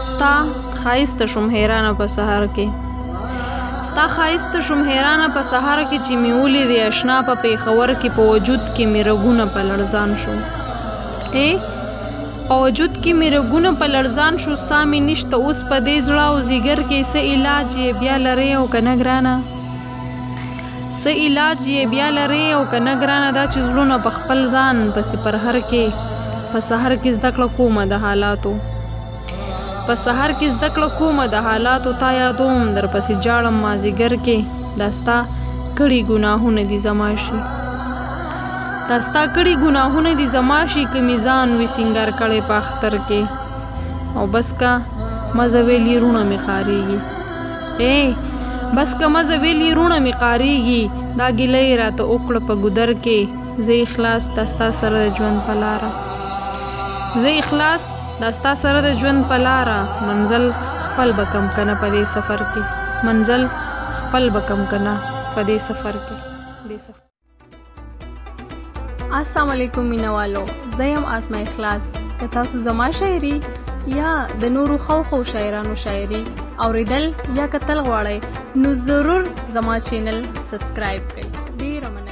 ستا ښایسته شوم حیرانه په سهار کې ستا ښایسته شوم حیرانه په سهار کې چې مې ولیدې اشنا په پېښور کې په وجود کې مې رګونه په لړزان شو په وجود کې مې رګونه په لړزان شو ساه مې نشته اوس په دې زړه او ځیګر کې څه علاج یې بیا لرې او که نه ګرانه څه علاج یې بیا لرې او که نه ګرانه دا چې زړونه په خپل ځان پسې پر هر کې په سحر کې زده کړه کومه د حالاتو په سحر کې زده کړه کومه د حالاتو تا یادوم در پسې جاړم مازدیګر کې دا ستا کړي ګناهونه دي زما شي دا ستا کړي ګناهونه دي زما شي که مې ځان وي سینګار کړی په اختر کې او بس که مزه ویلي روڼه مې قارېږي بس که مزه ویلي روڼه مې قارېږي دا ګیله یې راته وکړه په ګودر کې زه اخلاص دا ستا سره د ژوند په لاره زه اخلاص دا ستا سره د ژوند په لاره منزل خپل به کم کنه په دې سفر کې منزل خپل به کم کنه په دې سفر کې السلام علیکم مینوالو زه یم آسما اخلاص که تاسو زما شاعري یا د نورو خو شاعرانو شاعري اوریدل یا کتل غواړئ نو ضرور زما چینل سبسکرایب کړئ ډیره مننه